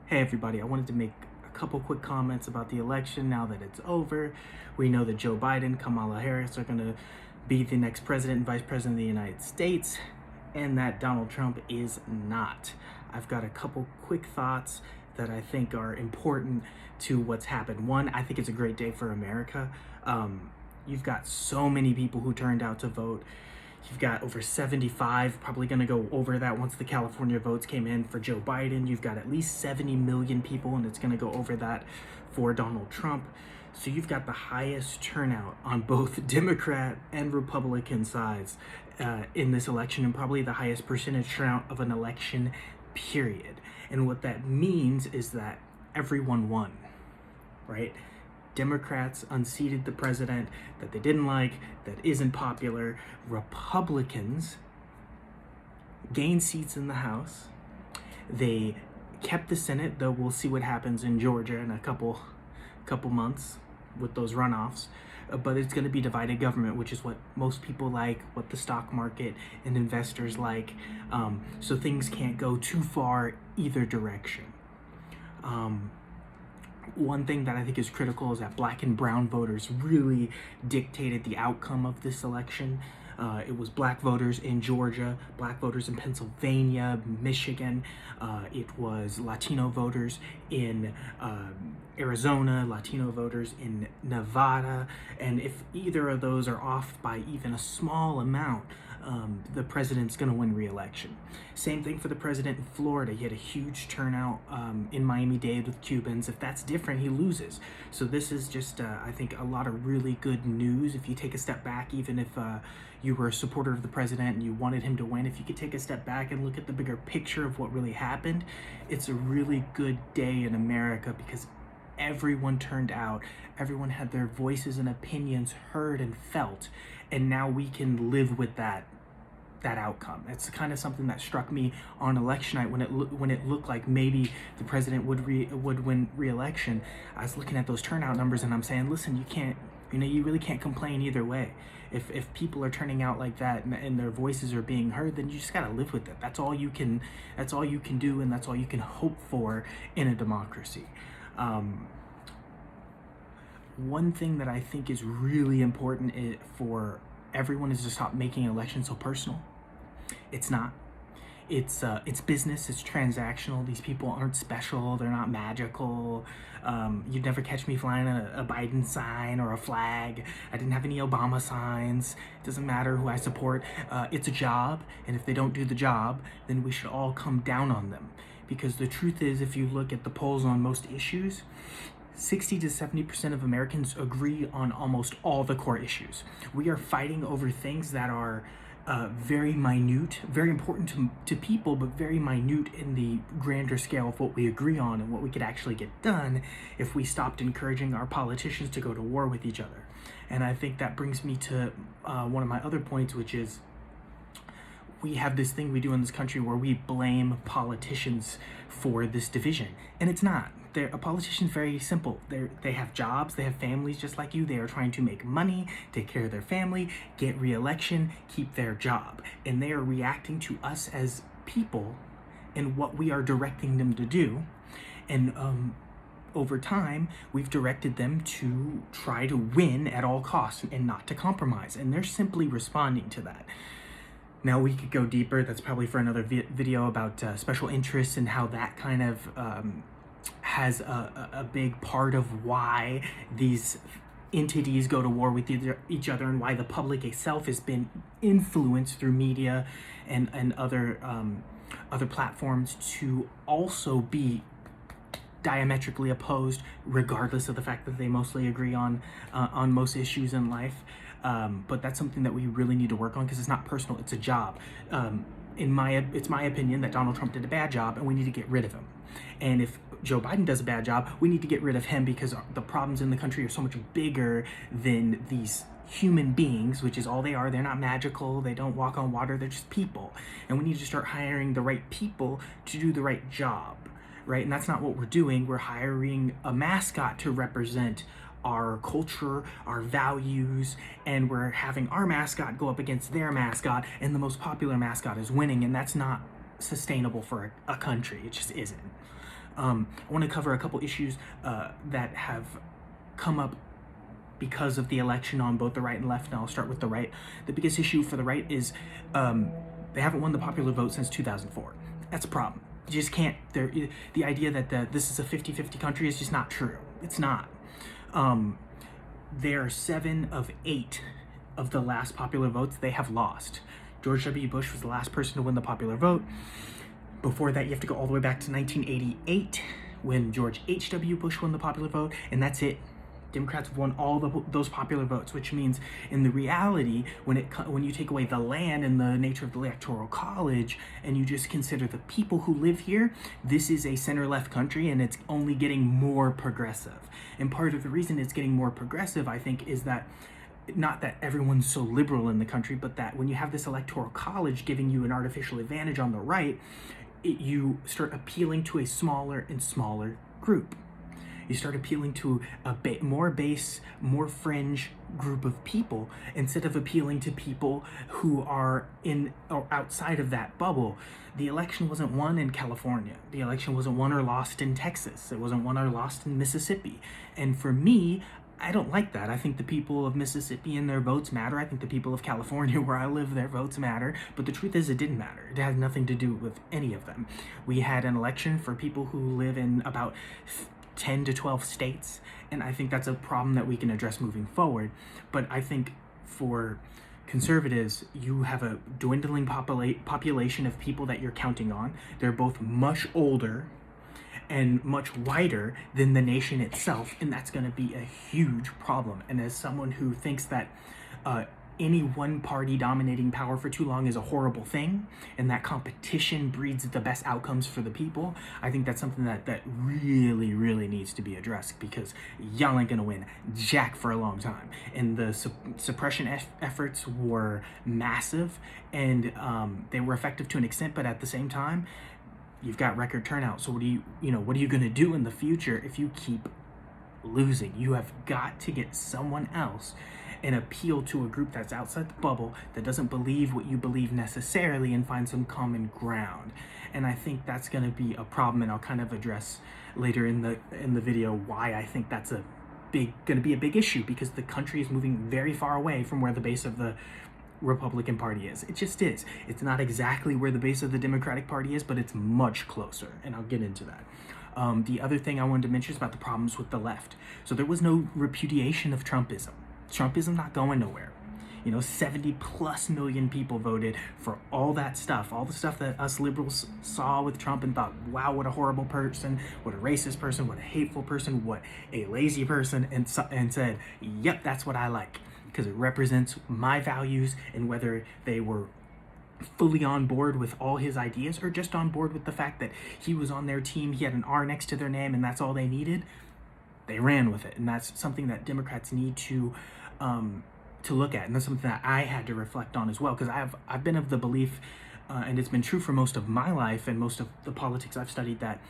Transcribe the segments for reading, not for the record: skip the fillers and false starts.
Hey everybody, I wanted to make a couple quick comments about the election now that it's over. We know that Joe Biden, Kamala Harris are going to be the next president and vice president of the United States, and that Donald Trump is not. I've got a couple quick thoughts that I think are important to what's happened. One, I think it's a great day for America. You've got so many people who turned out to vote. You've got over 75, probably going to go over that once the California votes came in for Joe Biden. You've got at least 70 million people, and it's going to go over that for Donald Trump. So you've got the highest turnout on both Democrat and Republican sides in this election, and probably the highest percentage turnout of an election, period. And what that means is that everyone won, right? Democrats unseated the president that they didn't like, that isn't popular. Republicans gained seats in the House. They kept the Senate, though we'll see what happens in Georgia in a couple months with those runoffs. But it's going to be divided government, which is what most people like, what the stock market and investors like. So things can't go too far either direction. One thing that I think is critical is that black and brown voters really dictated the outcome of this election. It was black voters in Georgia, black voters in Pennsylvania, Michigan. It was Latino voters in Arizona, Latino voters in Nevada. And if either of those are off by even a small amount, the president's going to win re-election. Same thing for the president in Florida. He had a huge turnout in Miami-Dade with Cubans. If that's different, he loses. So this is just, I think, a lot of really good news. If you take a step back, even if you were a supporter of the president and you wanted him to win, if you could take a step back and look at the bigger picture of what really happened, it's a really good day in America because everyone turned out, everyone had their voices and opinions heard and felt, and now we can live with that outcome. It's kind of something that struck me on election night when it looked like maybe the president would win re-election. I was looking at those turnout numbers and I'm saying, listen, you really can't complain either way. If people are turning out like that and their voices are being heard, then you just gotta live with it. That's all you can do, and that's all you can hope for in a democracy. One thing that I think is really important for everyone is to stop making elections so personal. It's not. It's business. It's transactional. These people aren't special. They're not magical. You'd never catch me flying a Biden sign or a flag. I didn't have any Obama signs. It doesn't matter who I support. It's a job, and if they don't do the job, then we should all come down on them. Because the truth is, if you look at the polls on most issues, 60 to 70% of Americans agree on almost all the core issues. We are fighting over things that are very minute, very important to people, but very minute in the grander scale of what we agree on and what we could actually get done if we stopped encouraging our politicians to go to war with each other. And I think that brings me to one of my other points, which is we have this thing we do in this country where we blame politicians for this division, and it's not. A politician's very simple. They have jobs, they have families just like you. They are trying to make money, take care of their family, get re-election, keep their job. And they are reacting to us as people and what we are directing them to do. And over time, we've directed them to try to win at all costs and not to compromise. And they're simply responding to that. Now we could go deeper. That's probably for another video about special interests and how that kind of has a big part of why these entities go to war with each other and why the public itself has been influenced through media and other platforms to also be diametrically opposed, regardless of the fact that they mostly agree on most issues in life. But that's something that we really need to work on because it's not personal, it's a job. It's my opinion that Donald Trump did a bad job and we need to get rid of him. And if Joe Biden does a bad job, we need to get rid of him because the problems in the country are so much bigger than these human beings, which is all they are. They're not magical. They don't walk on water. They're just people. And we need to start hiring the right people to do the right job, right? And that's not what we're doing. We're hiring a mascot to represent our culture, our values, and we're having our mascot go up against their mascot, and the most popular mascot is winning, and that's not sustainable for a country. It just isn't. I want to cover a couple issues that have come up because of the election on both the right and left, and I'll start with the right. The biggest issue for the right is they haven't won the popular vote since 2004. That's a problem. You just can't. The idea that this is a 50-50 country is just not true. It's not. There are 7 of 8 of the last popular votes they have lost. George W. Bush was the last person to win the popular vote. Before that, you have to go all the way back to 1988 when George H.W. Bush won the popular vote, and that's it. Democrats have won all those popular votes, which means in the reality, when you take away the land and the nature of the electoral college, and you just consider the people who live here, this is a center-left country, and it's only getting more progressive. And part of the reason it's getting more progressive, I think, is that not that everyone's so liberal in the country, but that when you have this electoral college giving you an artificial advantage on the right, you start appealing to a smaller and smaller group. You start appealing to a more base, more fringe group of people instead of appealing to people who are in or outside of that bubble. The election wasn't won in California. The election wasn't won or lost in Texas. It wasn't won or lost in Mississippi. And for me, I don't like that. I think the people of Mississippi and their votes matter. I think the people of California, where I live, their votes matter. But the truth is, it didn't matter. It had nothing to do with any of them. We had an election for people who live in about 10 to 12 states, and I think that's a problem that we can address moving forward. But I think for conservatives, you have a dwindling population of people that you're counting on. They're both much older and much wider than the nation itself, and that's going to be a huge problem. And as someone who thinks that any one party dominating power for too long is a horrible thing, and that competition breeds the best outcomes for the people, I think that's something that really, really needs to be addressed, because y'all ain't gonna win jack for a long time. And the suppression efforts were massive, and they were effective to an extent, but at the same time, you've got record turnout. So what are you gonna do in the future if you keep losing? You have got to get someone else and appeal to a group that's outside the bubble, that doesn't believe what you believe necessarily, and find some common ground. And I think that's going to be a problem, and I'll kind of address later in the video why I think that's going to be a big issue, because the country is moving very far away from where the base of the Republican Party is. It just is. It's not exactly where the base of the Democratic Party is, but it's much closer, and I'll get into that. The other thing I wanted to mention is about the problems with the left. So there was no repudiation of Trumpism. Trumpism not going nowhere. 70 plus million people voted for all that stuff, all the stuff that us liberals saw with Trump and thought, wow, what a horrible person, what a racist person, what a hateful person, what a lazy person, and said, yep, that's what I like, because it represents my values. And whether they were fully on board with all his ideas or just on board with the fact that he was on their team, he had an R next to their name, and that's all they needed, they ran with it. And that's something that Democrats need to look at, and that's something that I had to reflect on as well, because I've been of the belief, and it's been true for most of my life and most of the politics I've studied, that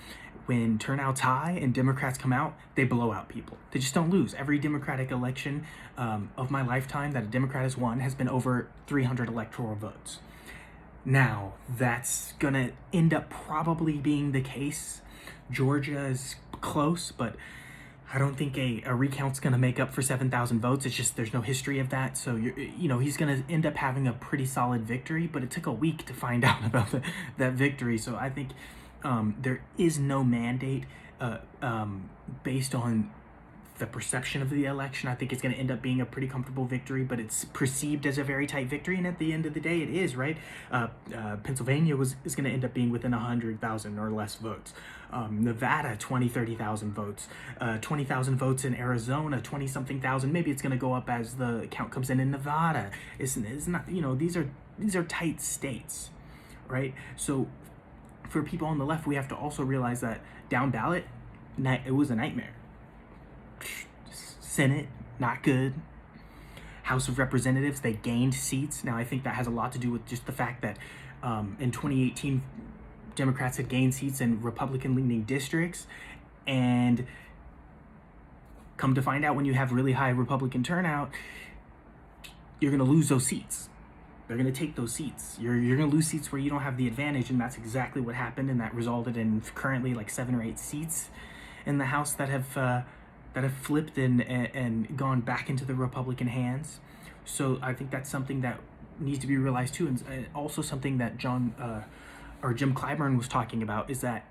when turnout's high and Democrats come out, they blow out people. They just don't lose. Every Democratic election of my lifetime that a Democrat has won has been over 300 electoral votes. Now, that's gonna end up probably being the case. Georgia is close, but I don't think a recount's going to make up for 7,000 votes. It's just there's no history of that. So, he's going to end up having a pretty solid victory, but it took a week to find out about that victory. So I think there is no mandate based on the perception of the election. I think it's going to end up being a pretty comfortable victory, but it's perceived as a very tight victory. And at the end of the day, it is, right? Pennsylvania is going to end up being within 100,000 or less votes. Nevada, 20, 30,000 votes. 20,000 votes in Arizona, 20-something thousand. Maybe it's going to go up as the count comes in Nevada. It's not, these are tight states, right? So for people on the left, we have to also realize that down ballot, it was a nightmare. Senate, not good. House of Representatives, they gained seats. Now, I think that has a lot to do with just the fact that in 2018, Democrats had gained seats in Republican-leaning districts, and come to find out, when you have really high Republican turnout, you're going to lose those seats. They're going to take those seats. You're going to lose seats where you don't have the advantage, and that's exactly what happened, and that resulted in currently like 7 or 8 seats in the House that have flipped and gone back into the Republican hands. So I think that's something that needs to be realized too, and also something that Jim Clyburn was talking about is that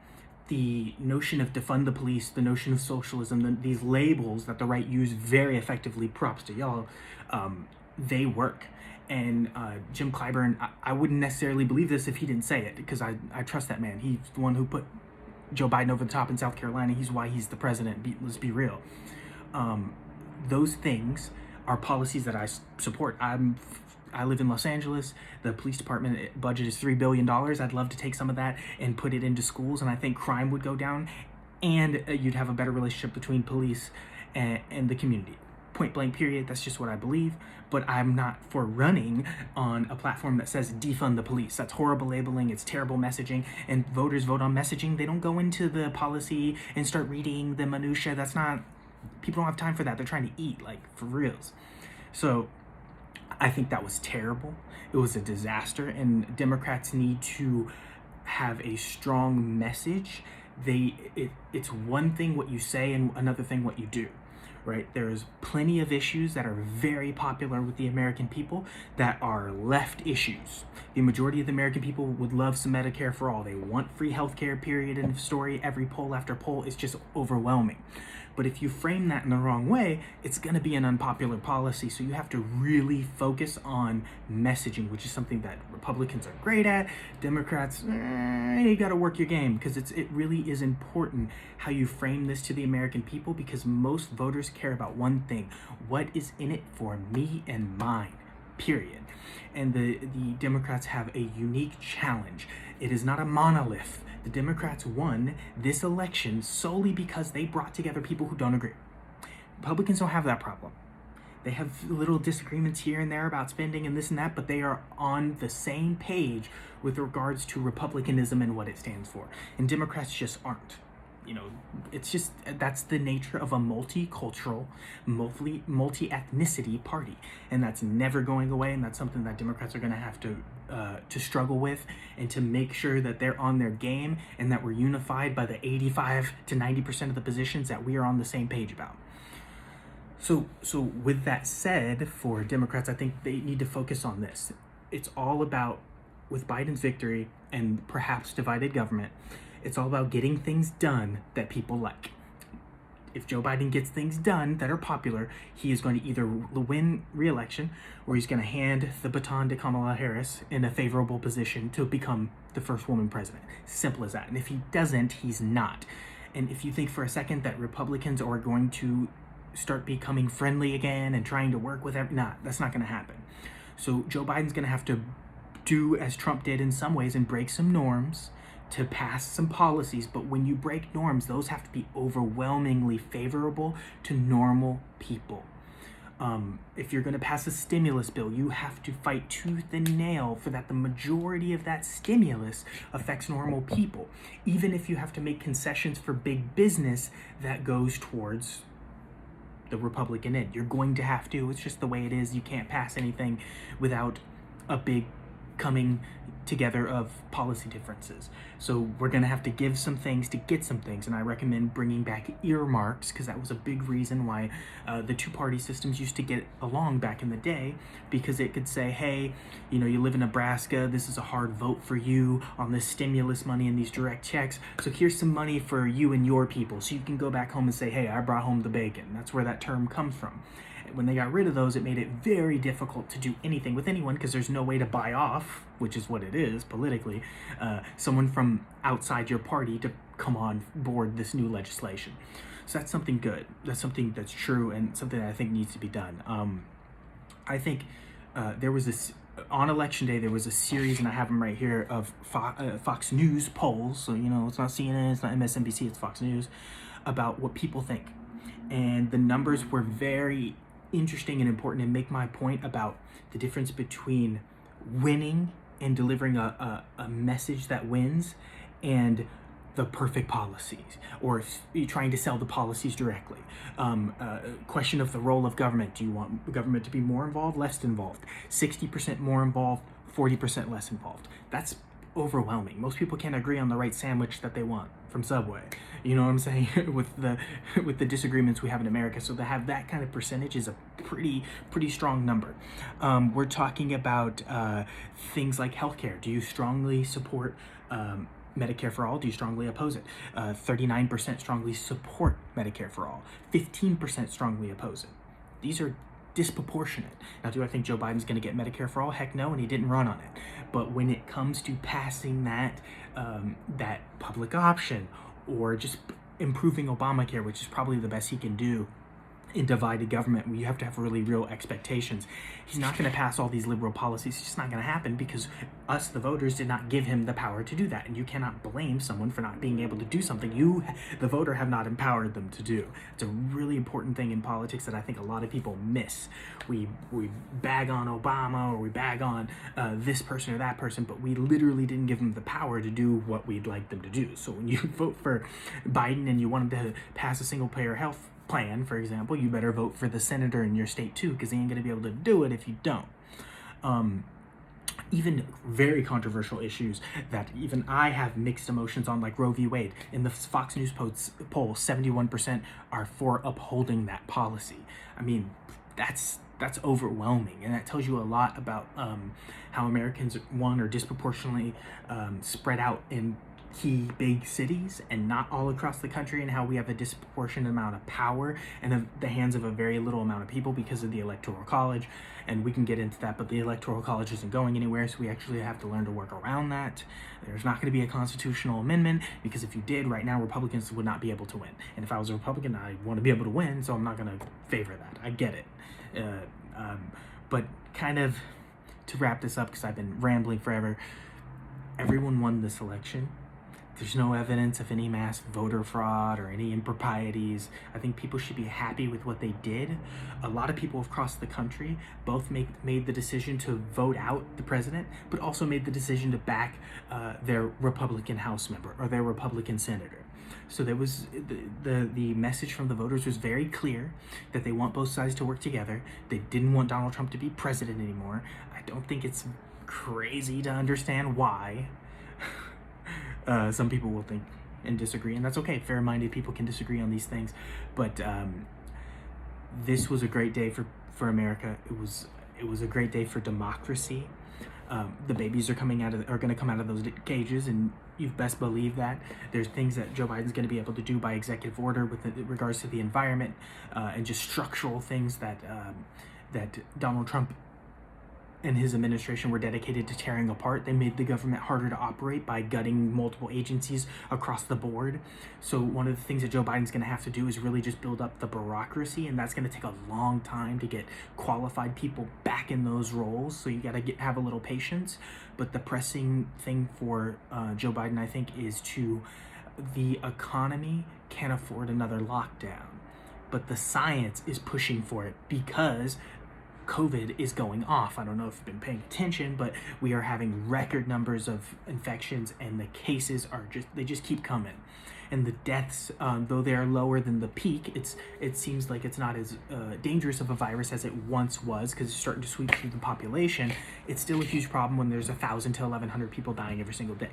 the notion of defund the police, the notion of socialism, these labels that the right use very effectively, props to y'all, they work. And Jim Clyburn, I wouldn't necessarily believe this if he didn't say it, because I trust that man. He's the one who put Joe Biden over the top in South Carolina. He's why he's the president. Let's be real. Those things are policies that I support. I live in Los Angeles. The police department budget is $3 billion. I'd love to take some of that and put it into schools, and I think crime would go down, and you'd have a better relationship between police and the community. Point blank, period. That's just what I believe. But I'm not for running on a platform that says defund the police. That's horrible labeling. It's terrible messaging. And voters vote on messaging. They don't go into the policy and start reading the minutia. That's not, people don't have time for that. They're trying to eat, like, for reals. So I think that was terrible. It was a disaster. And Democrats need to have a strong message. It's one thing what you say and another thing what you do. Right? There's plenty of issues that are very popular with the American people that are left issues. The majority of the American people would love some Medicare for all. They want free healthcare, period, end of story. Every poll after poll is just overwhelming. But if you frame that in the wrong way, it's going to be an unpopular policy. So you have to really focus on messaging, which is something that Republicans are great at. Democrats, you got to work your game, because it really is important how you frame this to the American people, because most voters care about one thing: what is in it for me and mine, period. And the Democrats have a unique challenge. It is not a monolith. The Democrats won this election solely because they brought together people who don't agree. Republicans don't have that problem. They have little disagreements here and there about spending and this and that, but they are on the same page with regards to republicanism and what it stands for. And Democrats just aren't. You know, it's just, that's the nature of a multicultural, multi-ethnicity party, and that's never going away. And that's something that Democrats are going to have to struggle with, and to make sure that they're on their game and that we're unified by the 85 to 90% of the positions that we are on the same page about. So with that said, for Democrats, I think they need to focus on this. It's all about, with Biden's victory and perhaps divided government, it's all about getting things done that people like. If Joe Biden gets things done that are popular, he is going to either win re-election, or he's going to hand the baton to Kamala Harris in a favorable position to become the first woman president. Simple as that. And if he doesn't, he's not. And if you think for a second that Republicans are going to start becoming friendly again and trying to work with that's not going to happen. So Joe Biden's going to have to do as Trump did in some ways and break some norms to pass some policies. But when you break norms, those have to be overwhelmingly favorable to normal people. If you're going to pass a stimulus bill, you have to fight tooth and nail for that the majority of that stimulus affects normal people. Even if you have to make concessions for big business, that goes towards the Republican end. You're going to have to. It's just the way it is. You can't pass anything without a big coming together of policy differences. So we're going to have to give some things to get some things, and I recommend bringing back earmarks, because that was a big reason why the two-party systems used to get along back in the day, because it could say, hey, you know, you live in Nebraska, this is a hard vote for you on this stimulus money and these direct checks, so here's some money for you and your people, so you can go back home and say, hey, I brought home the bacon. That's where that term comes from. When they got rid of those, it made it very difficult to do anything with anyone, because there's no way to buy off, which is what it is politically, someone from outside your party to come on board this new legislation. So that's something good. That's something that's true, and something that I think needs to be done. I think there was this, on election day, there was a series, and I have them right here, of Fox News polls. So, you know, it's not CNN, it's not MSNBC, it's Fox News, about what people think. And the numbers were very interesting and important, and make my point about the difference between winning and delivering a message that wins, and the perfect policies, or trying to sell the policies directly. Question of the role of government. Do you want government to be more involved, less involved? 60% more involved, 40% less involved. That's overwhelming. Most people can't agree on the right sandwich that they want from Subway. You know what I'm saying? with the disagreements we have in America. So to have that kind of percentage is a pretty strong number. We're talking about things like healthcare. Do you strongly support Medicare for all? Do you strongly oppose it? 39% strongly support Medicare for all. 15% strongly oppose it. These are disproportionate. Now, do I think Joe Biden's going to get Medicare for all? Heck no, and he didn't run on it. But when it comes to passing that public option, or just improving Obamacare, which is probably the best he can do in divided government, where you have to have really real expectations. He's not going to pass all these liberal policies. It's just not going to happen because us, the voters, did not give him the power to do that. And you cannot blame someone for not being able to do something you, the voter, have not empowered them to do. It's a really important thing in politics that I think a lot of people miss. We bag on Obama, or we bag on this person or that person, but we literally didn't give them the power to do what we'd like them to do. So when you vote for Biden and you want him to pass a single-payer health plan, for example, you better vote for the senator in your state too, because he ain't going to be able to do it if you don't. Even very controversial issues that even I have mixed emotions on, like Roe v. Wade. In the Fox News poll, 71% are for upholding that policy. I mean, that's overwhelming, and that tells you a lot about how Americans, one, are disproportionately spread out in key big cities and not all across the country, and how we have a disproportionate amount of power in the hands of a very little amount of people because of the Electoral College. And we can get into that, but the Electoral College isn't going anywhere, so we actually have to learn to work around that. There's not going to be a constitutional amendment, because if you did, right now Republicans would not be able to win. And if I was a Republican, I want to be able to win, so I'm not going to favor that. I get it. But kind of to wrap this up, because I've been rambling forever, everyone won this election. There's no evidence of any mass voter fraud or any improprieties. I think people should be happy with what they did. A lot of people across the country both made the decision to vote out the president, but also made the decision to back their Republican House member or their Republican senator. So there was the message from the voters was very clear that they want both sides to work together. They didn't want Donald Trump to be president anymore. I don't think it's crazy to understand why. Some people will think and disagree, and that's okay. Fair-minded people can disagree on these things, but this was a great day for America. It was a great day for democracy. The babies are going to come out of those cages, and you best believe that. There's things that Joe Biden's going to be able to do by executive order with regards to the environment, and just structural things that Donald Trump and his administration were dedicated to tearing apart. They made the government harder to operate by gutting multiple agencies across the board. So one of the things that Joe Biden's going to have to do is really just build up the bureaucracy, and that's going to take a long time to get qualified people back in those roles. So you got to have a little patience. But the pressing thing for Joe Biden, I think, is the economy can't afford another lockdown, but the science is pushing for it because COVID is going off. I don't know if you've been paying attention, but we are having record numbers of infections, and the cases they just keep coming. And the deaths, though they are lower than the peak, it seems like it's not as dangerous of a virus as it once was, because it's starting to sweep through the population. It's still a huge problem when there's 1,000 to 1,100 people dying every single day.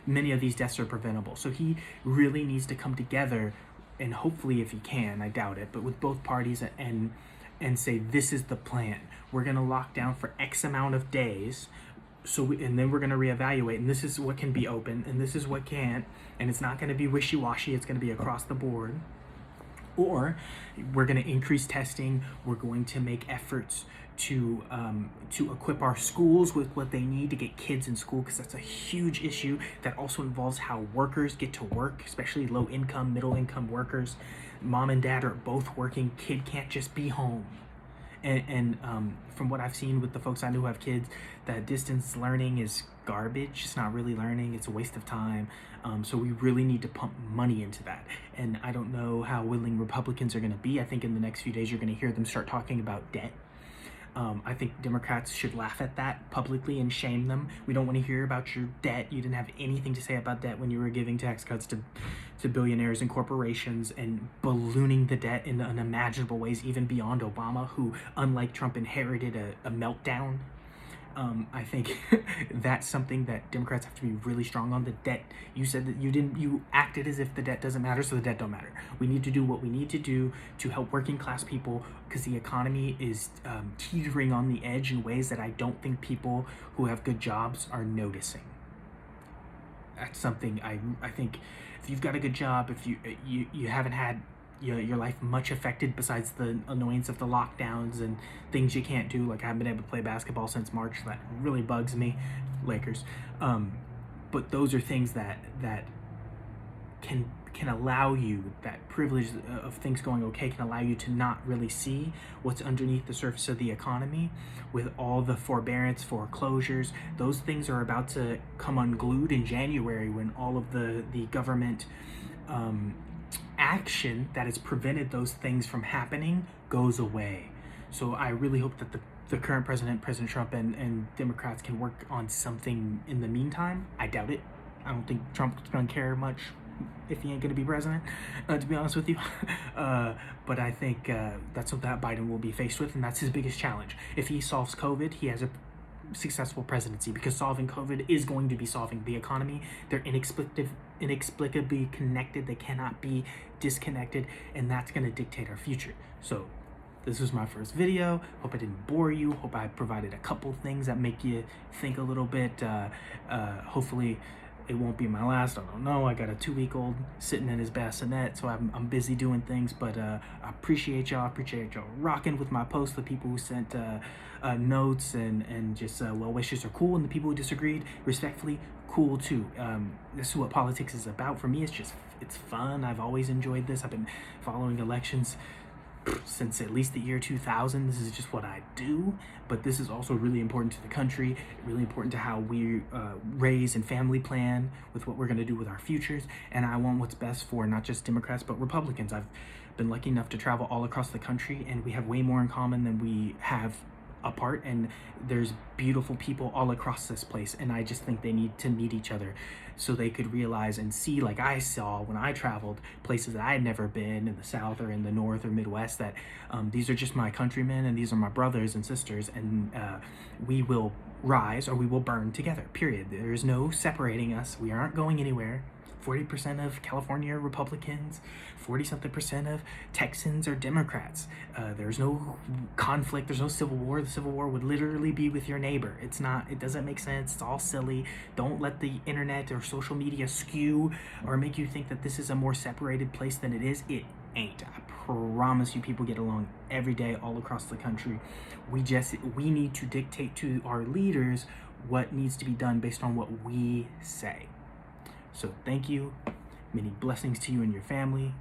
Many of these deaths are preventable. So he really needs to come together, and hopefully, if he can, I doubt it, but with both parties and say, this is the plan. We're going to lock down for X amount of days, and then we're going to reevaluate, and this is what can be open, and this is what can't, and it's not going to be wishy-washy, it's going to be across the board. Or we're going to increase testing, we're going to make efforts to equip our schools with what they need to get kids in school, because that's a huge issue that also involves how workers get to work, especially low-income, middle-income workers. Mom and dad are both working. Kid can't just be home. And from what I've seen with the folks I know who have kids, that distance learning is garbage. It's not really learning. It's a waste of time. So we really need to pump money into that. And I don't know how willing Republicans are going to be. I think in the next few days you're going to hear them start talking about debt. I think Democrats should laugh at that publicly and shame them. We don't want to hear about your debt. You didn't have anything to say about debt when you were giving tax cuts to billionaires and corporations and ballooning the debt in unimaginable ways, even beyond Obama, who, unlike Trump, inherited a meltdown. I think that's something that Democrats have to be really strong on. The debt, you said that you acted as if the debt doesn't matter, so the debt don't matter. We need to do what we need to do to help working class people, because the economy is teetering on the edge in ways that I don't think people who have good jobs are noticing. That's something I think if you've got a good job, if you haven't had your life much affected besides the annoyance of the lockdowns and things you can't do, like I haven't been able to play basketball since March. That really bugs me, Lakers. But those are things that can allow you, that privilege of things going okay can allow you to not really see what's underneath the surface of the economy with all the forbearance, foreclosures. Those things are about to come unglued in January when all of the government action that has prevented those things from happening goes away. So I really hope that the current president, President Trump, and Democrats can work on something in the meantime. I doubt it. I don't think Trump's gonna care much if he ain't gonna be president, to be honest with you. But I think that's what that Biden will be faced with, and that's his biggest challenge. If he solves COVID, he has a successful presidency, because solving COVID is going to be solving the economy. They're inexplicably connected. They cannot be disconnected, and that's going to dictate our future. So this was my first video. Hope I didn't bore you. Hope I provided a couple things that make you think a little bit. Hopefully it won't be my last. I don't know. I got a 2-week-old sitting in his bassinet, so I'm busy doing things. But I appreciate y'all. Appreciate y'all rocking with my posts. The people who sent notes and just well wishes are cool, and the people who disagreed, respectfully, cool too. This is what politics is about. For me, it's fun. I've always enjoyed this. I've been following elections since at least the year 2000. This is just what I do, but this is also really important to the country, really important to how we raise and family plan with what we're going to do with our futures. And I want what's best for not just Democrats but Republicans. I've been lucky enough to travel all across the country, and we have way more in common than we have apart, and there's beautiful people all across this place, and I just think they need to meet each other so they could realize and see, like I saw when I traveled places that I had never been in the South or in the North or Midwest, that these are just my countrymen and these are my brothers and sisters, and we will rise or we will burn together, period. There is no separating us. We aren't going anywhere. 40% of California are Republicans, 40-something% of Texans are Democrats. There's no conflict, there's no civil war. The civil war would literally be with your neighbor. It doesn't make sense, it's all silly. Don't let the internet or social media skew or make you think that this is a more separated place than it is. It ain't. I promise you, people get along every day all across the country. We need to dictate to our leaders what needs to be done based on what we say. So thank you. Many blessings to you and your family.